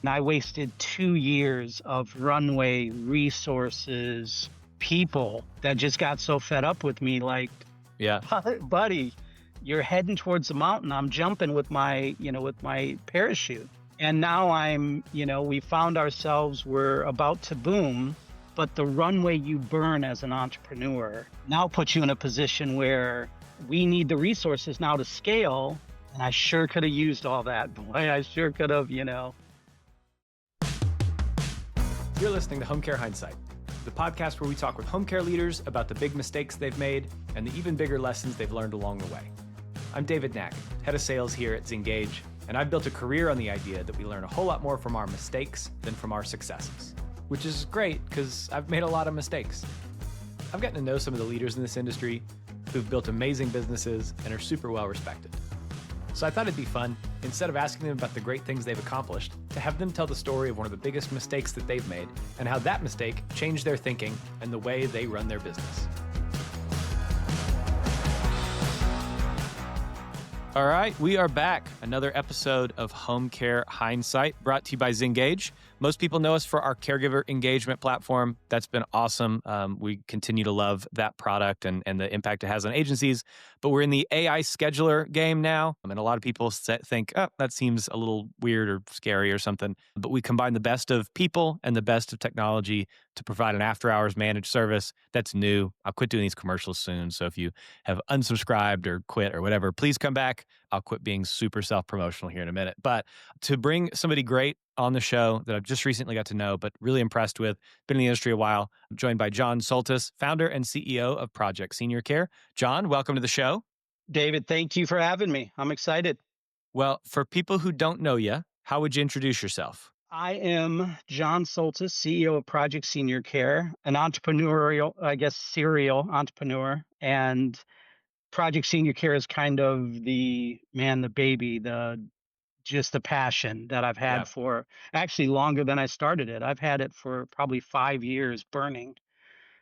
And I wasted 2 years of runway resources, people that just got so fed up with me, like, Yeah. buddy, you're heading towards the mountain. I'm jumping with my parachute. And now we found ourselves, we're about to boom, but the runway you burn as an entrepreneur now puts you in a position where we need the resources now to scale. And I sure could have used all that. Boy, I sure could have. You're listening to Home Care Hindsight, the podcast where we talk with home care leaders about the big mistakes they've made and the even bigger lessons they've learned along the way. I'm David Knack, head of sales here at Zengage, and I've built a career on the idea that we learn a whole lot more from our mistakes than from our successes, which is great because I've made a lot of mistakes. I've gotten to know some of the leaders in this industry who've built amazing businesses and are super well respected. So I thought it'd be fun, instead of asking them about the great things they've accomplished, to have them tell the story of one of the biggest mistakes that they've made and how that mistake changed their thinking and the way they run their business. All right, we are back. Another episode of Home Care Hindsight, brought to you by Zengage. Most people know us for our caregiver engagement platform. That's been awesome. We continue to love that product and the impact it has on agencies. But we're in the AI scheduler game now. And a lot of people think, oh, that seems a little weird or scary or something. But we combine the best of people and the best of technology to provide an after-hours managed service that's new. I'll quit doing these commercials soon. So if you have unsubscribed or quit or whatever, please come back. I'll quit being super self-promotional here in a minute. But to bring somebody great on the show that I've just recently got to know, but really impressed with, been in the industry a while, I'm joined by John Soltys, founder and CEO of Project Senior Care. John, welcome to the show. David, thank you for having me. I'm excited. Well, for people who don't know you, how would you introduce yourself? I am John Soltys, CEO of Project Senior Care, an entrepreneurial, serial entrepreneur. And Project Senior Care is kind of the baby, just the passion that I've had for actually longer than I started it. I've had it for probably 5 years burning.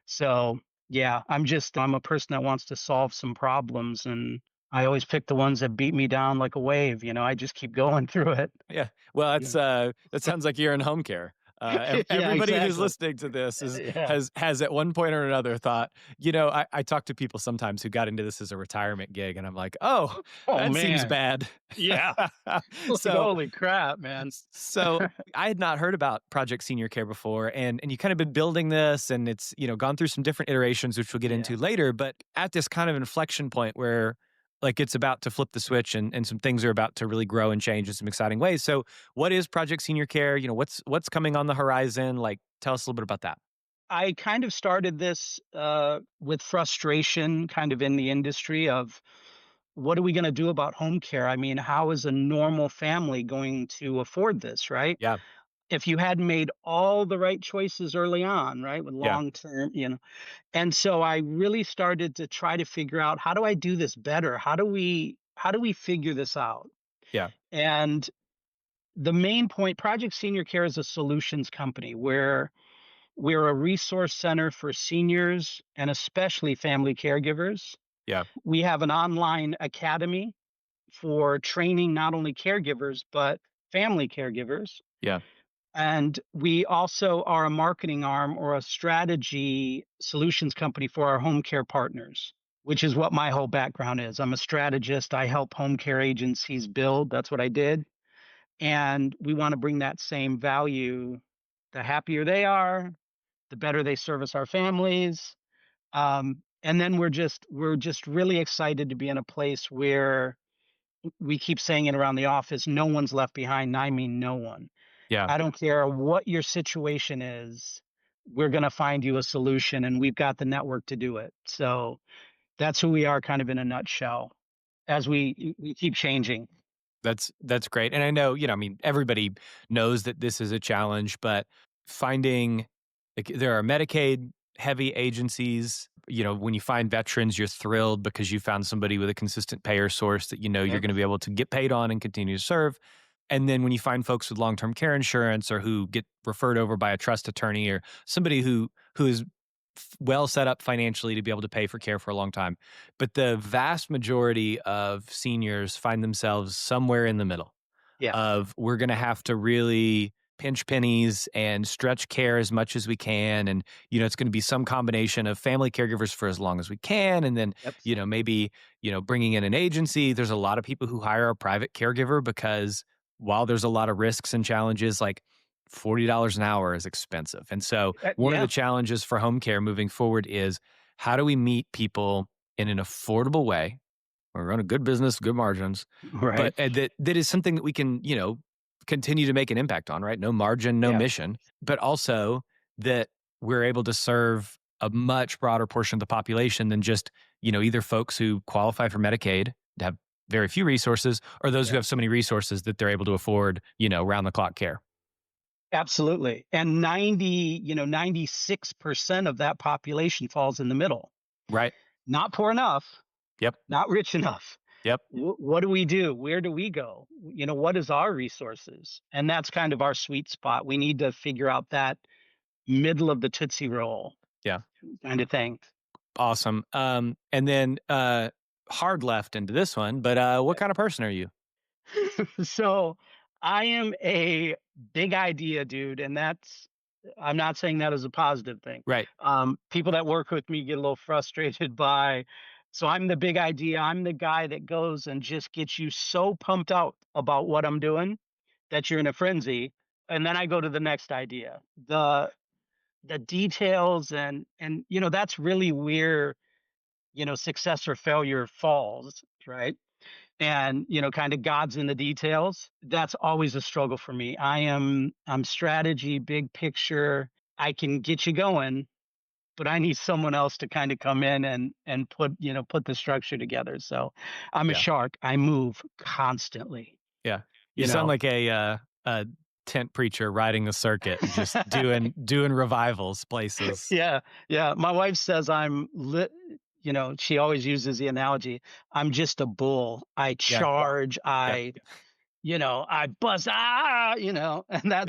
So yeah, I'm a person that wants to solve some problems, and I always pick the ones that beat me down like a wave. I just keep going through it. Yeah. Well, that sounds like you're in home care. Everybody who's listening to this has at one point or another thought, I talk to people sometimes who got into this as a retirement gig, and I'm like, that seems bad. Yeah. So holy crap, man. So I had not heard about Project Senior Care before, and you kind of been building this, and it's, gone through some different iterations, which we'll get into later, but at this kind of inflection point where it's about to flip the switch and some things are about to really grow and change in some exciting ways. So what is Project Senior Care? What's coming on the horizon? Tell us a little bit about that. I kind of started this with frustration kind of in the industry of, what are we going to do about home care? I mean, how is a normal family going to afford this, right? Yeah. If you hadn't made all the right choices early on, right, with long term, And so I really started to try to figure out, how do I do this better? How do we figure this out? Yeah. And the main point, Project Senior Care is a solutions company where we're a resource center for seniors and especially family caregivers. Yeah. We have an online academy for training not only caregivers, but family caregivers. Yeah. And we also are a marketing arm or a strategy solutions company for our home care partners, which is what my whole background is. I'm a strategist. I help home care agencies build. That's what I did. And we want to bring that same value. The happier they are, the better they service our families. And then we're just really excited to be in a place where we keep saying it around the office, no one's left behind. I mean, no one. Yeah. I don't care what your situation is, we're going to find you a solution, and we've got the network to do it. So that's who we are kind of in a nutshell as we keep changing. That's great. And I know, everybody knows that this is a challenge, but finding, there are Medicaid heavy agencies, when you find veterans, you're thrilled because you found somebody with a consistent payer source that you're going to be able to get paid on and continue to serve. And then when you find folks with long-term care insurance or who get referred over by a trust attorney or somebody who is well set up financially to be able to pay for care for a long time. But the vast majority of seniors find themselves somewhere in the middle of, we're going to have to really pinch pennies and stretch care as much as we can. And, it's going to be some combination of family caregivers for as long as we can. And then, Yep. maybe, bringing in an agency. There's a lot of people who hire a private caregiver because while there's a lot of risks and challenges, like $40 an hour is expensive. And so one of Yeah. the challenges for home care moving forward is how do we meet people in an affordable way? We run a good business, good margins, but Right. that is something that we can, continue to make an impact on, right? No margin, no Yeah. mission, but also that we're able to serve a much broader portion of the population than just, either folks who qualify for Medicaid to have very few resources or those who Yeah. have so many resources that they're able to afford, round the clock care. Absolutely. And 96% of that population falls in the middle. Right. Not poor enough, Yep. not rich enough. Yep. What do we do? Where do we go? What is our resources? And that's kind of our sweet spot. We need to figure out that middle of the Tootsie Roll Yeah. kind of thing. Awesome. And then hard left into this one, but what kind of person are you? So I am a big idea dude, and I'm not saying that as a positive thing. Right. People that work with me get a little frustrated by, so I'm the big idea. I'm the guy that goes and just gets you so pumped out about what I'm doing that you're in a frenzy. And then I go to the next idea. The details and that's really where, success or failure falls, right? And kind of God's in the details. That's always a struggle for me. I'm strategy, big picture. I can get you going, but I need someone else to kind of come in and put the structure together. So I'm a Yeah. shark. I move constantly. Yeah. You You sound know. like a tent preacher riding the circuit, just doing revivals places. Yeah, yeah. My wife says I'm lit. She always uses the analogy. I'm just a bull. I Yeah. charge. Yeah. I buzz. And Yeah.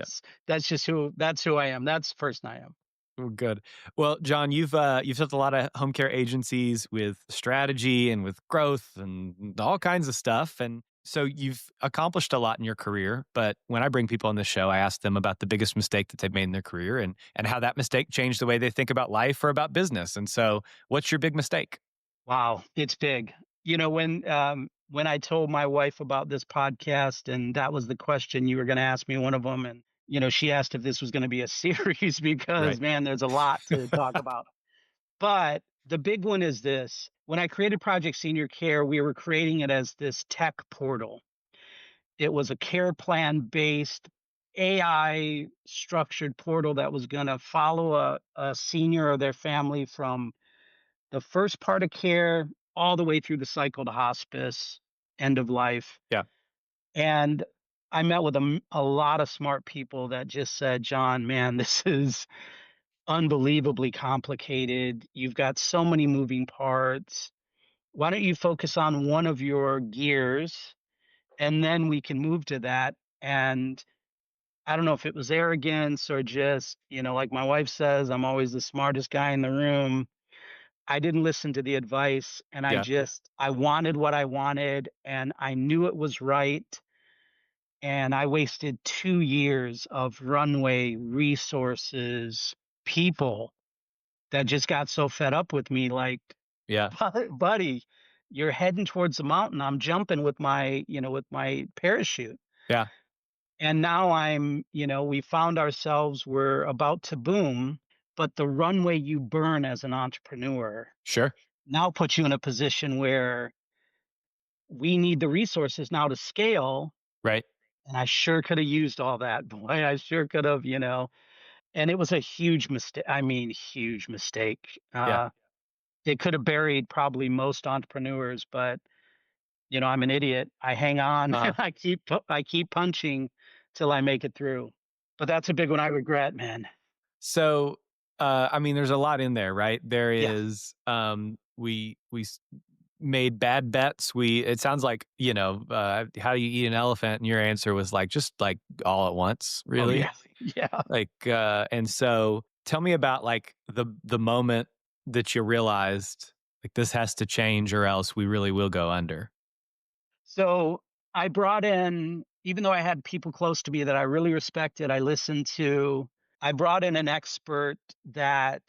that's who I am. That's the person I am. Well, good. Well, John, you've helped a lot of home care agencies with strategy and with growth and all kinds of stuff. And so you've accomplished a lot in your career. But when I bring people on this show, I ask them about the biggest mistake that they've made in their career and how that mistake changed the way they think about life or about business. And so, what's your big mistake? Wow, it's big. When I told my wife about this podcast, and that was the question you were going to ask me, one of them, and she asked if this was going to be a series because Right. man, there's a lot to talk about. But the big one is this. When I created Project Senior Care, we were creating it as this tech portal. It was a care plan based AI structured portal that was going to follow a senior or their family from the first part of care all the way through the cycle to hospice, end of life. Yeah. And I met with a lot of smart people that just said, John, man, this is unbelievably complicated. You've got so many moving parts. Why don't you focus on one of your gears and then we can move to that? And I don't know if it was arrogance or just, like my wife says, I'm always the smartest guy in the room. I didn't listen to the advice and Yeah. I wanted what I wanted and I knew it was right. And I wasted 2 years of runway resources, people that just got so fed up with me, like, Yeah. buddy, you're heading towards the mountain. I'm jumping with my parachute. Yeah. And now we found ourselves, we're about to boom, but the runway you burn as an entrepreneur Sure. now puts you in a position where we need the resources now to scale. Right. And I sure could have used all that. Boy, I sure could have. And it was a huge mistake. I mean, huge mistake. Yeah. It could have buried probably most entrepreneurs, but I'm an idiot. I hang on and Uh-huh. I keep punching till I make it through. But that's a big one I regret, man. So, I mean, there's a lot in there, right? There Yeah. is, made bad bets. It sounds like, how do you eat an elephant? And your answer was like, just like all at once, Oh really? yeah. Yeah. Like, and so tell me about like the moment that you realized like this has to change or else we really will go under. So I brought in, even though I had people close to me that I really respected, I listened to. I brought in an expert that,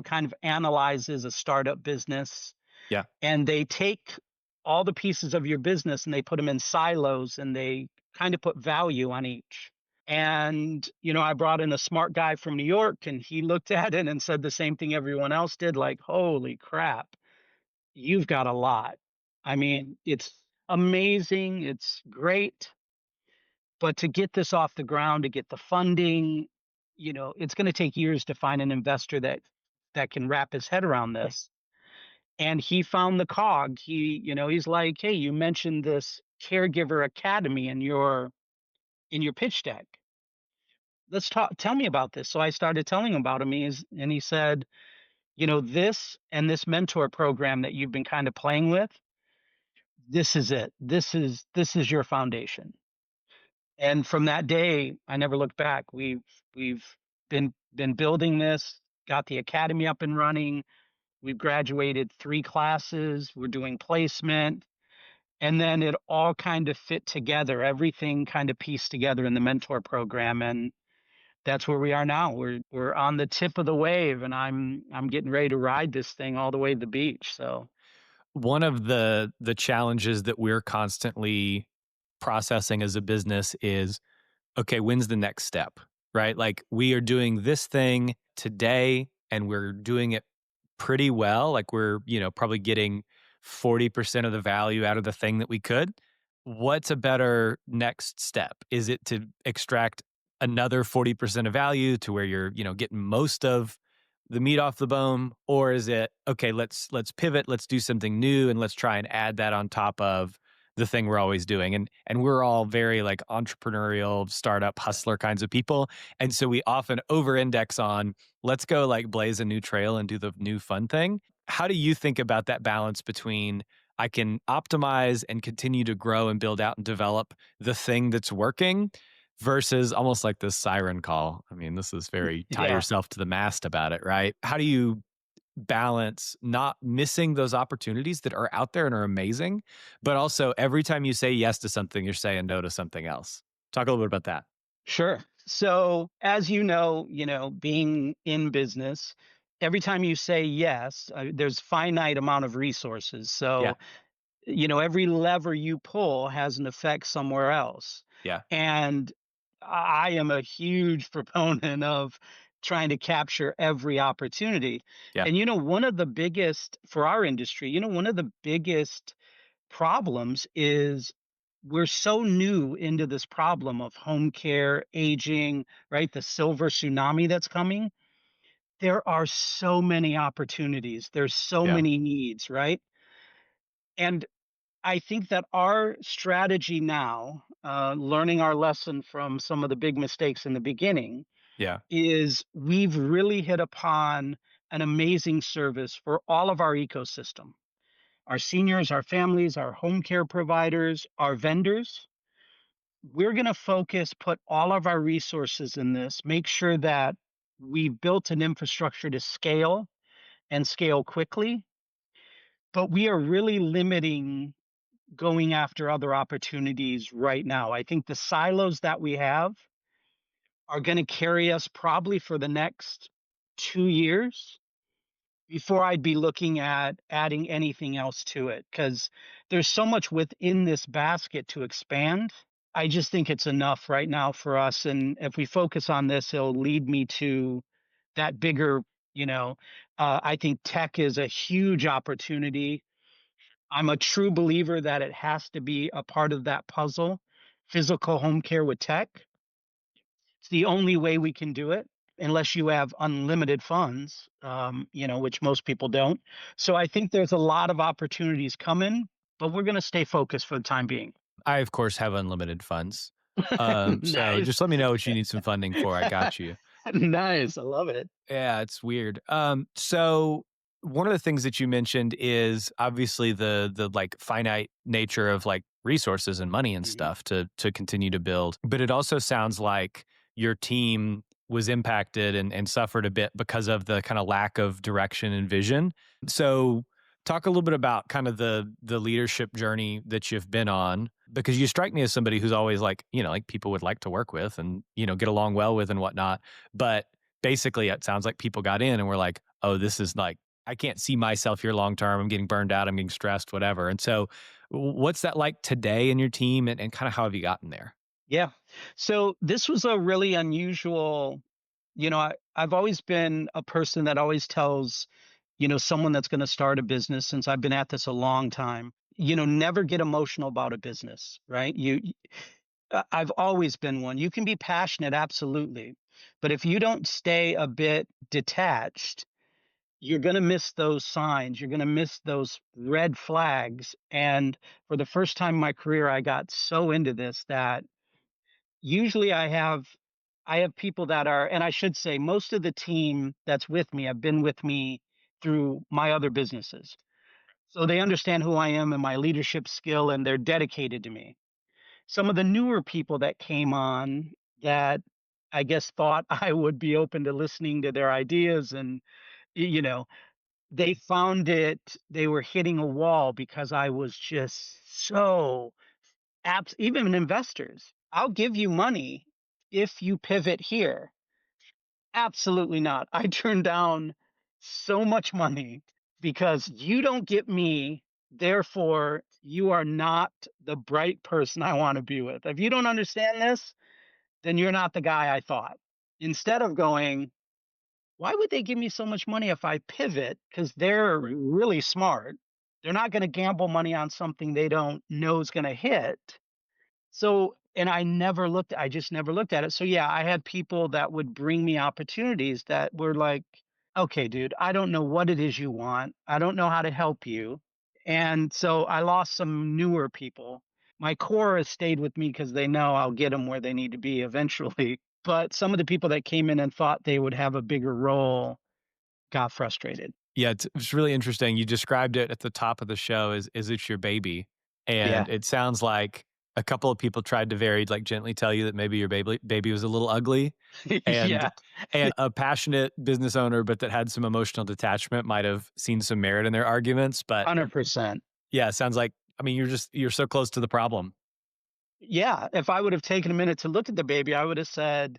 kind of analyzes a startup business, Yeah. and they take all the pieces of your business and they put them in silos and they kind of put value on each. And, I brought in a smart guy from New York and he looked at it and said the same thing everyone else did, like, holy crap, you've got a lot. I mean, it's amazing. It's great. But to get this off the ground, to get the funding, it's going to take years to find an investor that can wrap his head around this. And he found the cog. He's like, "Hey, you mentioned this caregiver academy in your pitch deck. Let's talk. Tell me about this." So I started telling him about him. And he said, "This and this mentor program that you've been kind of playing with, this is it. This is your foundation." And from that day, I never looked back. We've been building this, got the academy up and running. We've graduated 3 classes. We're doing placement. And then it all kind of fit together. Everything kind of pieced together in the mentor program, and that's where we are now. We're on the tip of the wave, and I'm getting ready to ride this thing all the way to the beach. So One of the challenges that we're constantly processing as a business is, okay, when's the next step? Right? Like we are doing this thing today and we're doing it pretty well. Like we're, probably getting 40% of the value out of the thing that we could. What's a better next step? Is it to extract another 40% of value to where you're, getting most of the meat off the bone? Or is it, okay, let's pivot, let's do something new and let's try and add that on top of the thing we're always doing. And we're all very like entrepreneurial, startup hustler kinds of people. And so we often over index on let's go like blaze a new trail and do the new fun thing. How do you think about that balance between I can optimize and continue to grow and build out and develop the thing that's working versus almost like this siren call? I mean, this is very tie yeah, yourself to the mast about it, right? How do you balance not missing those opportunities that are out there and are amazing, but also every time you say yes to something, you're saying no to something else? Talk a little bit about that. sure. So as being in business, every time you say yes, there's finite amount of resources. Yeah. So every lever you pull has an effect somewhere else. Yeah. And I am a huge proponent of trying to capture every opportunity. Yeah. And one of the biggest for our industry, one of the biggest problems is we're so new into this problem of home care, aging, right? The silver tsunami that's coming. There are so many opportunities. There's so Yeah. many needs, right? And I think that our strategy now, learning our lesson from some of the big mistakes in the beginning, Yeah. is we've really hit upon an amazing service for all of our ecosystem, our seniors, our families, our home care providers, our vendors. We're going to put all of our resources in this, make sure that we've built an infrastructure to scale and scale quickly. But we are really limiting going after other opportunities right now. I think the silos that we have are going to carry us probably for the next 2 years before I'd be looking at adding anything else to it because there's so much within this basket to expand. I just think it's enough right now for us. And if we focus on this, it'll lead me to that bigger, I think tech is a huge opportunity. I'm a true believer that it has to be a part of that puzzle. Physical home care with tech. It's the only way we can do it, unless you have unlimited funds, which most people don't. So I think there's a lot of opportunities coming, but we're going to stay focused for the time being. I, of course, have unlimited funds. So Nice. just let me know what you need some funding for. I got you. Nice. I love it. Yeah, it's weird. So one of the things that you mentioned is obviously the like finite nature of like resources and money and Mhm. stuff to continue to build. But it also sounds like your team was impacted and suffered a bit because of the kind of lack of direction and vision. So talk a little bit about kind of the leadership journey that you've been on because you strike me as somebody who's always like, like people would like to work with and, get along well with and whatnot. But basically, it sounds like people got in and were like, oh, this is like, I can't see myself here long term. I'm getting burned out. I'm getting stressed, whatever. And so, what's that like today in your team and kind of how have you gotten there? Yeah. So this was a really unusual, I've always been a person that always tells, someone that's going to start a business since I've been at this a long time, never get emotional about a business, right? I've always been one. You can be passionate, absolutely. But if you don't stay a bit detached, you're going to miss those signs. You're going to miss those red flags. And for the first time in my career, I got so into this that usually I have people that are, and I should say most of the team that's with me have been with me through my other businesses. So they understand who I am and my leadership skill, and they're dedicated to me. Some of the newer people that came on that I guess thought I would be open to listening to their ideas, and you know, they found they were hitting a wall because I was just so apps, even investors. I'll give you money if you pivot here. Absolutely not. I turned down so much money because you don't get me. Therefore, you are not the bright person I want to be with. If you don't understand this, then you're not the guy I thought. Instead of going, why would they give me so much money if I pivot? Because they're really smart. They're not going to gamble money on something they don't know is going to hit. So, and I just never looked at it. So, yeah, I had people that would bring me opportunities that were like, okay, dude, I don't know what it is you want. I don't know how to help you. And so I lost some newer people. My core has stayed with me because they know I'll get them where they need to be eventually. But some of the people that came in and thought they would have a bigger role got frustrated. Yeah, it's really interesting. You described it at the top of the show as, "Is it your baby?" Yeah. And it sounds like a couple of people tried to very, like, gently tell you that maybe your baby was a little ugly, and Yeah. and a passionate business owner, but that had some emotional detachment might have seen some merit in their arguments, but 100%. yeah, it sounds like I mean, you're so close to the problem. Yeah. If I would have taken a minute to look at the baby, I would have said,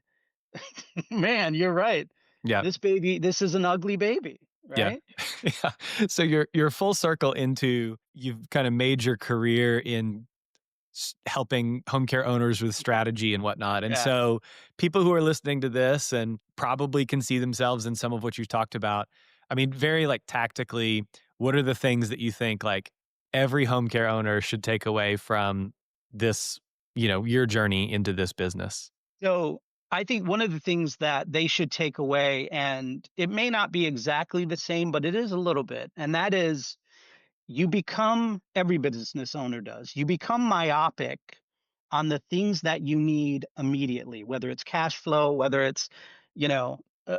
man, you're right. Yeah. This is an ugly baby, Yeah. right? Yeah. So you're full circle into you've kind of made your career in helping home care owners with strategy and whatnot. And Yeah. so people who are listening to this and probably can see themselves in some of what you talked about. I mean, very like tactically, what are the things that you think like every home care owner should take away from this, your journey into this business? So I think one of the things that they should take away, and it may not be exactly the same, but it is a little bit, and that is every business owner does, you become myopic on the things that you need immediately, whether it's cash flow, whether it's,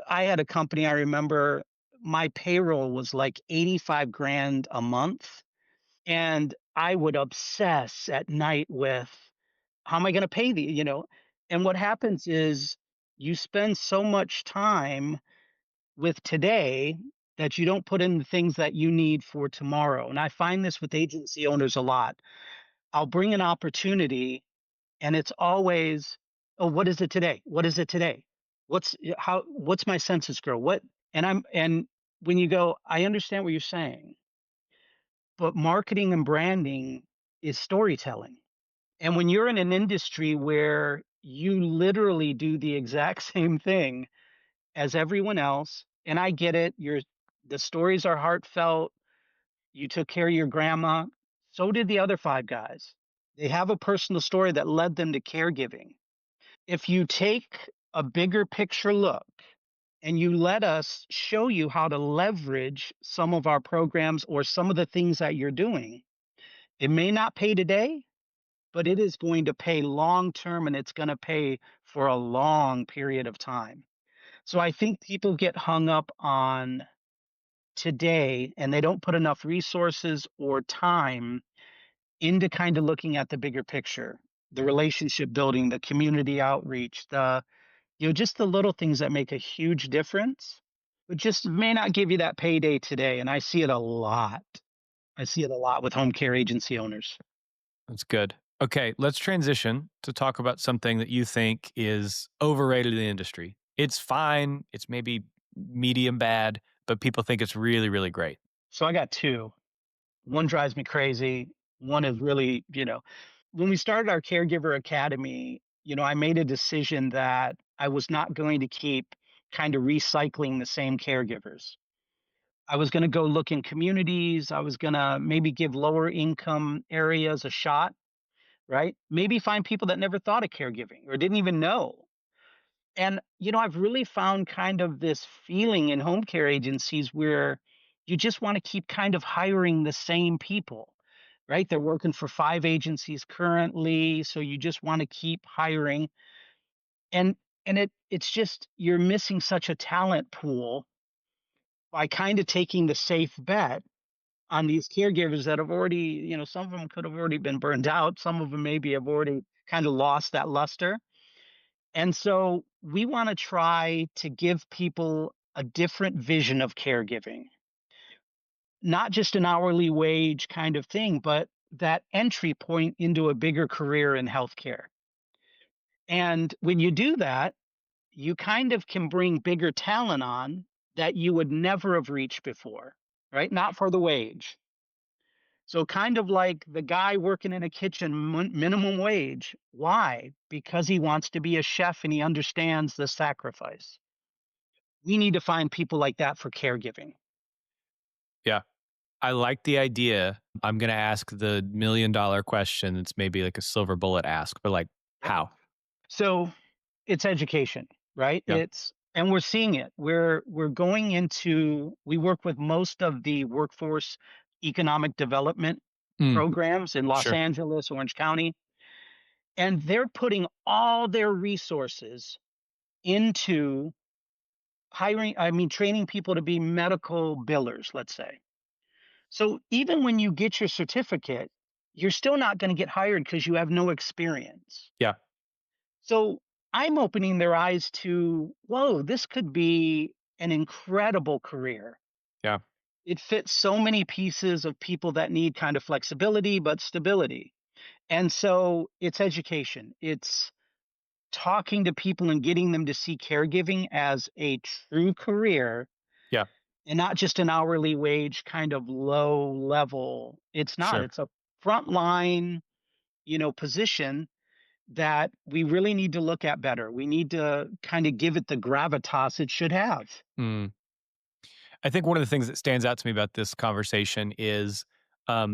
I had a company, I remember my payroll was like 85 grand a month. And I would obsess at night with how am I going to pay and what happens is you spend so much time with today that you don't put in the things that you need for tomorrow. And I find this with agency owners a lot. I'll bring an opportunity and it's always, oh, what is it today? What is it today? What's my census grow? And when you go, I understand what you're saying, but marketing and branding is storytelling. And when you're in an industry where you literally do the exact same thing as everyone else, and I get it, the stories are heartfelt. You took care of your grandma. So did the other five guys. They have a personal story that led them to caregiving. If you take a bigger picture look and you let us show you how to leverage some of our programs or some of the things that you're doing, it may not pay today, but it is going to pay long term and it's going to pay for a long period of time. So I think people get hung up on today and they don't put enough resources or time into kind of looking at the bigger picture, the relationship building, the community outreach, just the little things that make a huge difference, but just may not give you that payday today. And I see it a lot. I see it a lot with home care agency owners. That's good. Okay, let's transition to talk about something that you think is overrated in the industry. It's fine, it's maybe medium bad, but people think it's really, really great. So I got two. One drives me crazy. One is really, when we started our Caregiver Academy, I made a decision that I was not going to keep kind of recycling the same caregivers. I was going to go look in communities. I was going to maybe give lower income areas a shot, right? Maybe find people that never thought of caregiving or didn't even know. And, I've really found kind of this feeling in home care agencies where you just want to keep kind of hiring the same people, right? They're working for 5 agencies currently, so you just want to keep hiring. And it's just you're missing such a talent pool by kind of taking the safe bet on these caregivers that have already, some of them could have already been burned out, some of them maybe have already kind of lost that luster. And so we want to try to give people a different vision of caregiving, not just an hourly wage kind of thing, but that entry point into a bigger career in healthcare. And when you do that, you kind of can bring bigger talent on that you would never have reached before, right? Not for the wage. So, kind of like the guy working in a kitchen, minimum wage. Why? Because he wants to be a chef and he understands the sacrifice. We need to find people like that for caregiving. Yeah. I like the idea. I'm going to ask the $1,000,000 question. It's maybe like a silver bullet ask, but like, Yep. how? So it's education, right? Yeah. And we're seeing it. We're going into we work with most of the workforce economic development Mm, programs in Los sure. Angeles, Orange County, and they're putting all their resources into training people to be medical billers, let's say. So even when you get your certificate, you're still not going to get hired because you have no experience. Yeah. So I'm opening their eyes to, whoa, this could be an incredible career. Yeah. It fits so many pieces of people that need kind of flexibility, but stability. And so it's education. It's talking to people and getting them to see caregiving as a true career Yeah. and not just an hourly wage kind of low level. It's not. Sure. It's a frontline, position that we really need to look at better. We need to kind of give it the gravitas it should have. Mm. I think one of the things that stands out to me about this conversation is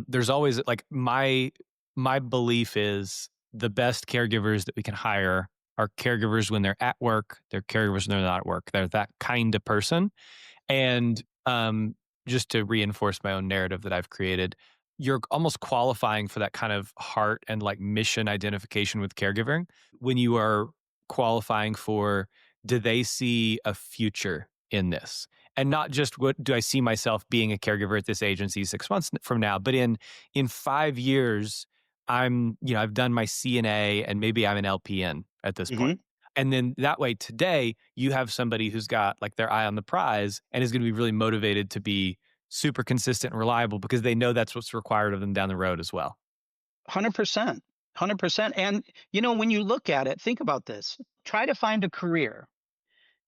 there's always like my belief is the best caregivers that we can hire are caregivers when they're at work, they're caregivers when they're not at work. They're that kind of person. And just to reinforce my own narrative that I've created, you're almost qualifying for that kind of heart and like mission identification with caregiving when you are qualifying for do they see a future in this? And not just what do I see myself being a caregiver at this agency 6 months from now, but in 5 years, I've done my CNA and maybe I'm an LPN at this point. Hmm. And then that way today you have somebody who's got like their eye on the prize and is going to be really motivated to be super consistent and reliable because they know that's what's required of them down the road as well. 100%. 100%. And, when you look at it, think about this. Try to find a career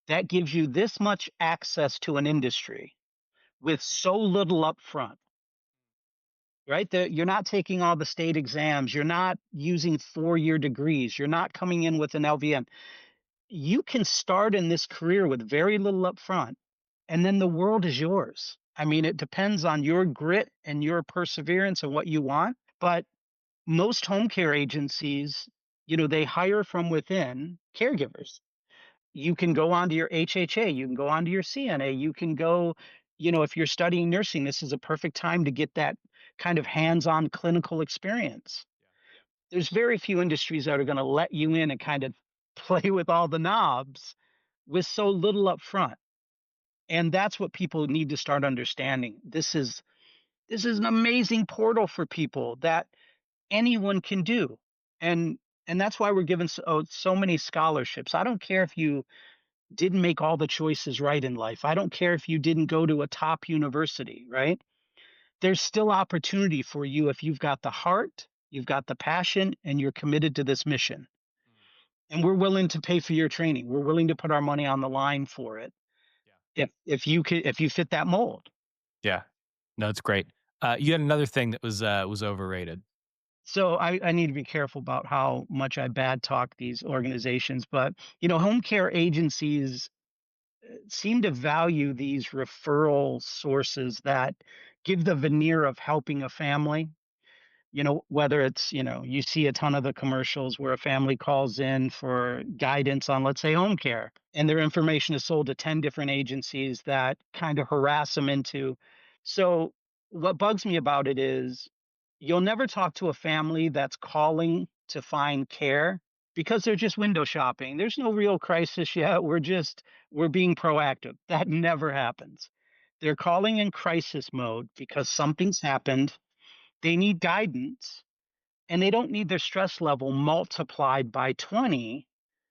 that gives you this much access to an industry with so little upfront, right? You're not taking all the state exams. You're not using 4-year degrees. You're not coming in with an LVN. You can start in this career with very little upfront, and then the world is yours. I mean, it depends on your grit and your perseverance and what you want. But most home care agencies, they hire from within caregivers. You can go onto your HHA, you can go onto your CNA, you can go, if you're studying nursing, this is a perfect time to get that kind of hands-on clinical experience. There's very few industries that are going to let you in and kind of play with all the knobs with so little up front. And that's what people need to start understanding. This is an amazing portal for people that anyone can do. And that's why we're given so many scholarships. I don't care if you didn't make all the choices right in life. I don't care if you didn't go to a top university, right? There's still opportunity for you if you've got the heart you've got the passion, and you're committed to this mission. And we're willing to pay for your training. We're willing to put our money on the line for it Yeah. if you fit that mold. Yeah. No, it's great. You had another thing that was overrated. So I need to be careful about how much I bad talk these organizations, but home care agencies seem to value these referral sources that give the veneer of helping a family. Whether it's, you see a ton of the commercials where a family calls in for guidance on, let's say, home care, and their information is sold to 10 different agencies that kind of harass them into. So, what bugs me about it is you'll never talk to a family that's calling to find care because they're just window shopping. There's no real crisis yet. We're being proactive. That never happens. They're calling in crisis mode because something's happened. They need guidance, and they don't need their stress level multiplied by 20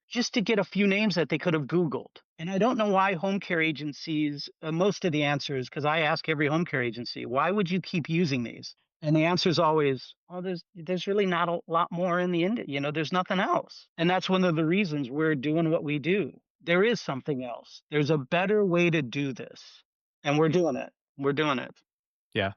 just to get a few names that they could have Googled. And I don't know why home care agencies, most of the answers, because I ask every home care agency, why would you keep using these? And the answer is always, oh, there's really not a lot more in the end. There's nothing else. And that's one of the reasons we're doing what we do. There is something else. There's a better way to do this. And we're doing it. We're doing it. Yeah.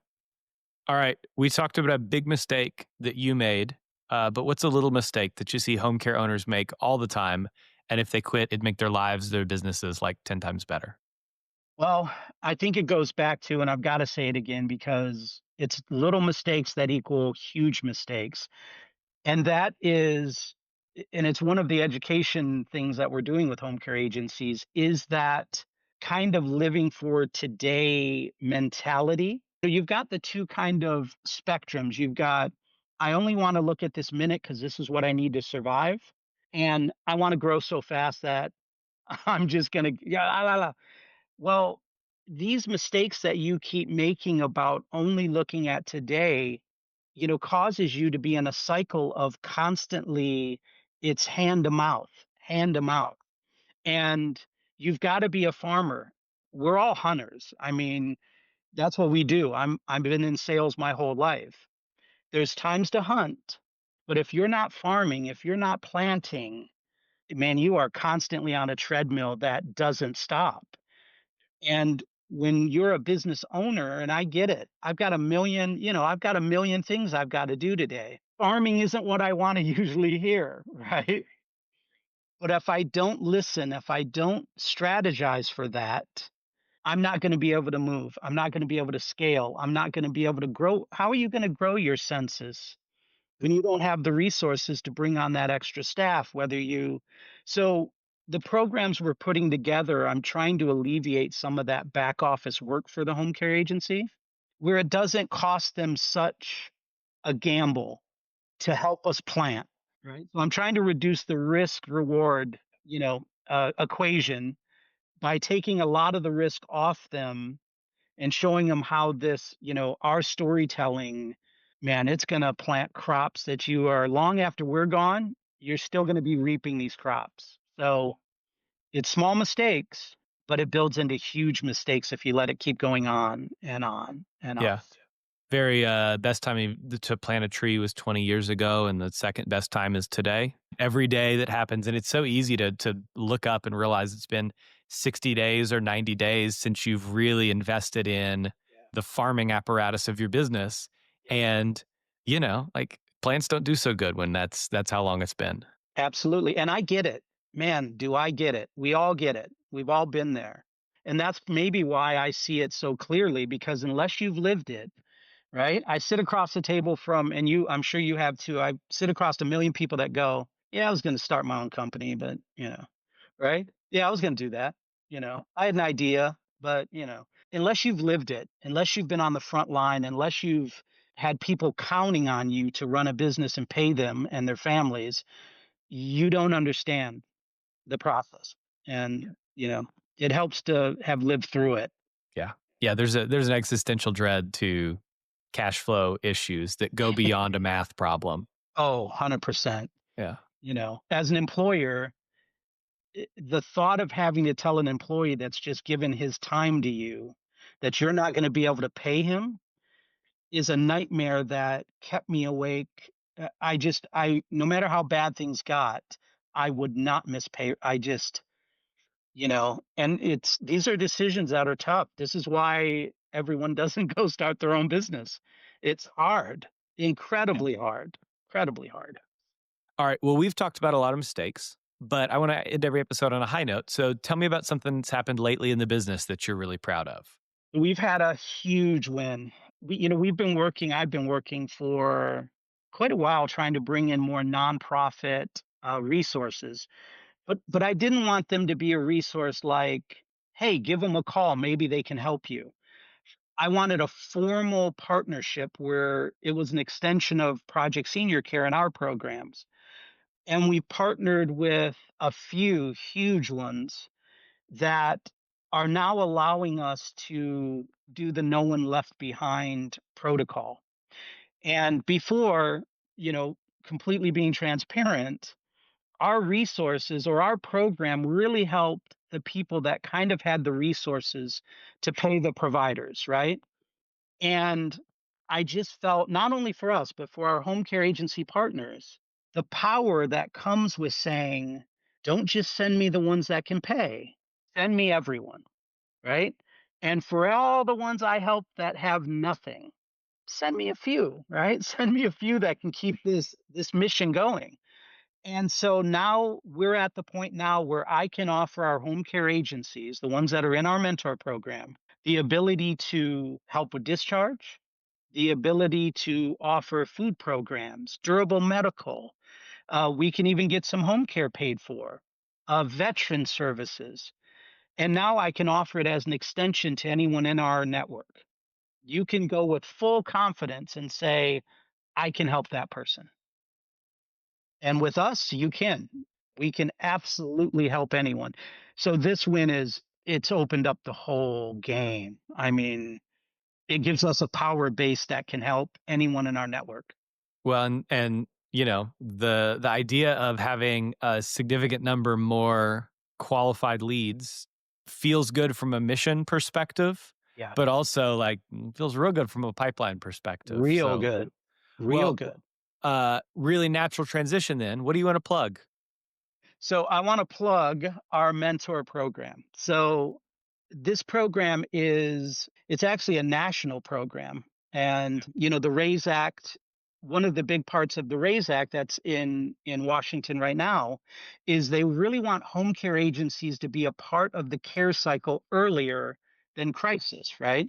All right. We talked about a big mistake that you made, but what's a little mistake that you see home care owners make all the time? And if they quit, it'd make their lives, their businesses like 10 times better. Well, I think it goes back to, and I've got to say it again because it's little mistakes that equal huge mistakes. And that is, and it's one of the education things that we're doing with home care agencies, is that kind of living for today mentality. So you've got the two kind of spectrums. You've got, I only want to look at this minute because this is what I need to survive. And I want to grow so fast that I'm just going to, yeah, la, la, la. Well, these mistakes that you keep making about only looking at today, causes you to be in a cycle of constantly it's hand to mouth. And you've got to be a farmer. We're all hunters. I mean, that's what we do. I've been in sales my whole life. There's times to hunt, but if you're not farming, if you're not planting, man, you are constantly on a treadmill that doesn't stop. And when you're a business owner, and I get it, I've got a million things I've got to do today. Farming isn't what I want to usually hear, right? But if I don't listen, if I don't strategize for that, I'm not going to be able to move. I'm not going to be able to scale. I'm not going to be able to grow. How are you going to grow your census when you don't have the resources to bring on that extra staff? So the programs we're putting together, I'm trying to alleviate some of that back office work for the home care agency where it doesn't cost them such a gamble to help us plant. Right. So I'm trying to reduce the risk reward, equation by taking a lot of the risk off them and showing them how our storytelling, man, it's going to plant crops that you are long after we're gone, you're still going to be reaping these crops. So it's small mistakes, but it builds into huge mistakes if you let it keep going on and on and on. Yeah. Very best time to plant a tree was 20 years ago, and the second best time is today. Every day that happens, and it's so easy to look up and realize it's been 60 days or 90 days since you've really invested in the farming apparatus of your business. And, like plants don't do so good when that's how long it's been. Absolutely. And I get it. Man, do I get it. We all get it. We've all been there. And that's maybe why I see it so clearly, because unless you've lived it, right? I sit across the table from, and I'm sure you have too. I sit across a million people that go, yeah, I was going to start my own company, but, right? Yeah, I was going to do that. I had an idea, but, unless you've lived it, unless you've been on the front line, unless you've had people counting on you to run a business and pay them and their families, you don't understand the process. And, it helps to have lived through it. Yeah. Yeah, there's an existential dread to cash flow issues that go beyond a math problem. Oh, 100%. Yeah. As an employer, the thought of having to tell an employee that's just given his time to you that you're not going to be able to pay him is a nightmare that kept me awake no matter how bad things got, I would not miss pay. And these are decisions that are tough. This is why everyone doesn't go start their own business. It's hard, incredibly hard. All right. Well, we've talked about a lot of mistakes, but I want to end every episode on a high note. So tell me about something that's happened lately in the business that you're really proud of. We've had a huge win. I've been working for quite a while trying to bring in more nonprofit resources, but I didn't want them to be a resource like, hey, give them a call, maybe they can help you. I wanted a formal partnership where it was an extension of Project Senior Care in our programs. And we partnered with a few huge ones that are now allowing us to do the no one left behind protocol. And before, you know, completely being transparent, our resources or our program really helped the people that kind of had the resources to pay the providers, right? And I just felt not only for us, but for our home care agency partners, the power that comes with saying, don't just send me the ones that can pay, send me everyone, right? And for all the ones I help that have nothing, send me a few, right? Send me a few that can keep this mission going. And so now we're at the point now where I can offer our home care agencies, the ones that are in our mentor program, the ability to help with discharge, the ability to offer food programs, durable medical. We can even get some home care paid for, veteran services. And now I can offer it as an extension to anyone in our network. You can go with full confidence and say, I can help that person. And with us, you can. We can absolutely help anyone. So this win it's opened up the whole game. I mean, it gives us a power base that can help anyone in our network. Well, and the idea of having a significant number more qualified leads feels good from a mission perspective, Yeah. but also like feels real good from a pipeline perspective. Real good. Good. Really natural transition then. What do you want to plug? So I want to plug our mentor program. So this program it's actually a national program. And, the RAISE Act, one of the big parts of the RAISE Act that's in Washington right now is they really want home care agencies to be a part of the care cycle earlier than crisis, right?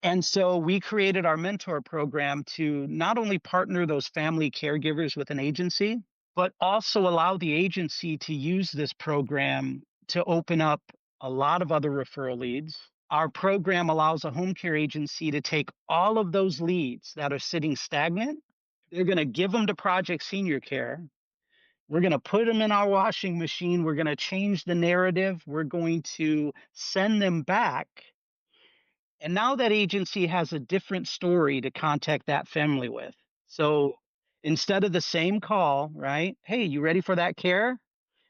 And so we created our mentor program to not only partner those family caregivers with an agency, but also allow the agency to use this program to open up a lot of other referral leads. Our program allows a home care agency to take all of those leads that are sitting stagnant. They're going to give them to Project Senior Care. We're going to put them in our washing machine. We're going to change the narrative. We're going to send them back. And now that agency has a different story to contact that family with. So instead of the same call, right? Hey, you ready for that care?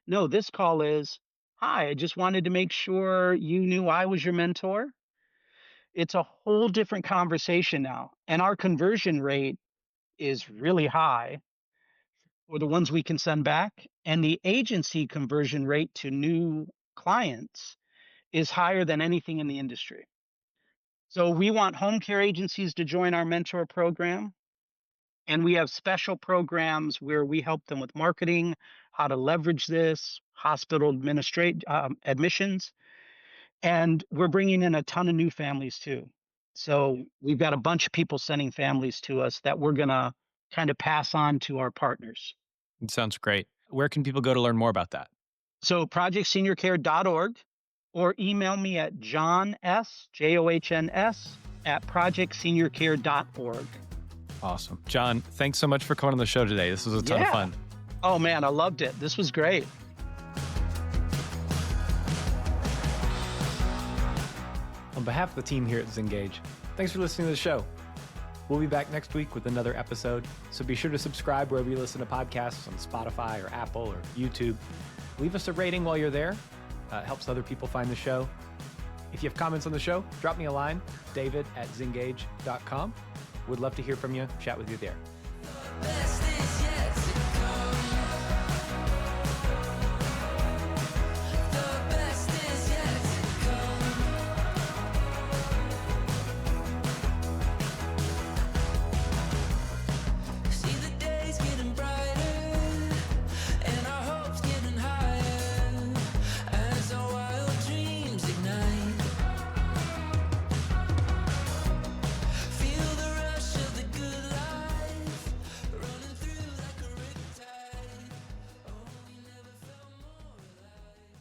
No, this call is, hi, I just wanted to make sure you knew I was your mentor. It's a whole different conversation now. And our conversion rate is really high for the ones we can send back. And the agency conversion rate to new clients is higher than anything in the industry. So we want home care agencies to join our mentor program. And we have special programs where we help them with marketing, how to leverage this, hospital admissions. And we're bringing in a ton of new families too. So we've got a bunch of people sending families to us that we're going to kind of pass on to our partners. It sounds great. Where can people go to learn more about that? So projectseniorcare.org or email me at johns, JOHNS, at projectseniorcare.org. Awesome. John, thanks so much for coming on the show today. This was a ton of fun. Oh, man, I loved it. This was great. On behalf of the team here at Zengage, thanks for listening to the show. We'll be back next week with another episode, so be sure to subscribe wherever you listen to podcasts on Spotify or Apple or YouTube. Leave us a rating while you're there. It helps other people find the show. If you have comments on the show, drop me a line, david@zengage.com. Would love to hear from you, chat with you there.